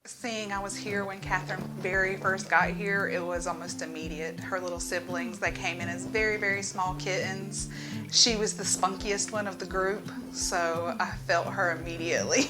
Seeing I was here when Catherine very first got here, it was almost immediate. Her little siblings, they came in as very, very small kittens. She was the spunkiest one of the group, so I felt her immediately.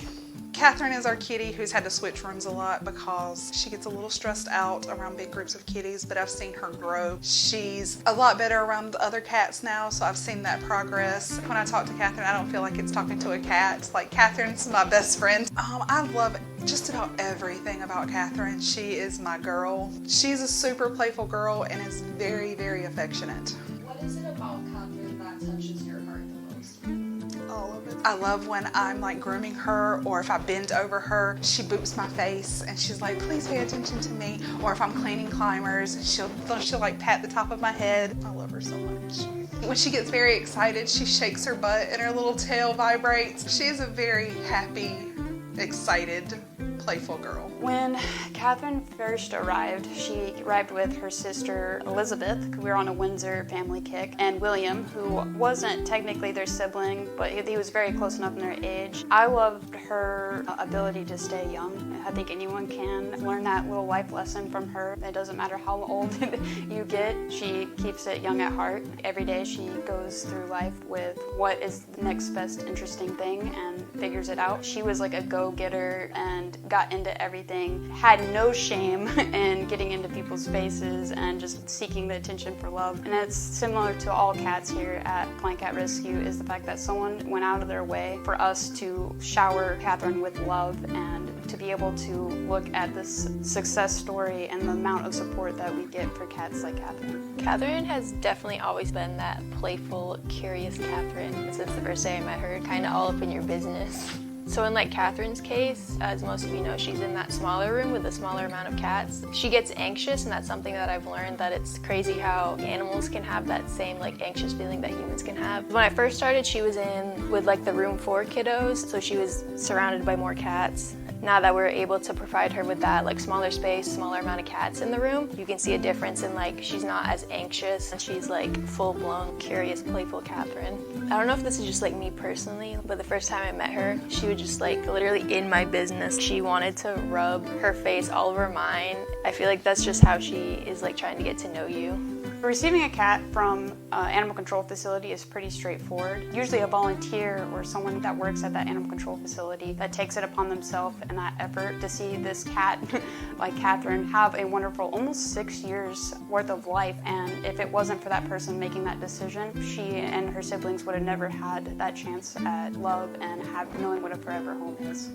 Catherine is our kitty who's had to switch rooms a lot because she gets a little stressed out around big groups of kitties, but I've seen her grow. She's a lot better around the other cats now, so I've seen that progress. When I talk to Catherine, I don't feel like it's talking to a cat. Like, Catherine's my best friend. I love just about everything about Catherine. She is my girl. She's a super playful girl and is very, very affectionate. What is it about Catherine that touches your heart the most? All of it. I love when I'm like grooming her, or if I bend over her, she boops my face and she's like, please pay attention to me. Or if I'm cleaning climbers, she'll like pat the top of my head. I love her so much. When she gets very excited, she shakes her butt and her little tail vibrates. She's a very happy, excited, playful girl. When Catherine first arrived, she arrived with her sister Elizabeth. We were on a Windsor family kick, and William, who wasn't technically their sibling, but he was very close enough in their age. I loved her ability to stay young. I think anyone can learn that little life lesson from her. It doesn't matter how old you get, she keeps it young at heart. Every day she goes through life with what is the next best interesting thing and figures it out. She was like a go-getter and got into everything, had no shame in getting into people's faces and just seeking the attention for love. And it's similar to all cats here at Plant Cat Rescue, is the fact that someone went out of their way for us to shower Catherine with love and to be able to look at this success story and the amount of support that we get for cats like Catherine. Catherine has definitely always been that playful, curious Catherine since the first day I met her, kind of all up in your business. So in like Catherine's case, as most of you know, she's in that smaller room with a smaller amount of cats. She gets anxious, and that's something that I've learned, that it's crazy how animals can have that same like anxious feeling that humans can have. When I first started, she was in with like the room for kiddos, so she was surrounded by more cats. Now that we're able to provide her with that like smaller space, smaller amount of cats in the room, you can see a difference in like she's not as anxious and she's like full-blown, curious, playful Catherine. I don't know if this is just like me personally, but the first time I met her, she was just like literally in my business. She wanted to rub her face all over mine. I feel like that's just how she is like trying to get to know you. Receiving a cat from an animal control facility is pretty straightforward. Usually a volunteer or someone that works at that animal control facility that takes it upon themselves and that effort to see this cat like Catherine have a wonderful almost 6 years worth of life. And if it wasn't for that person making that decision, she and her siblings would have never had that chance at love and knowing what a forever home is.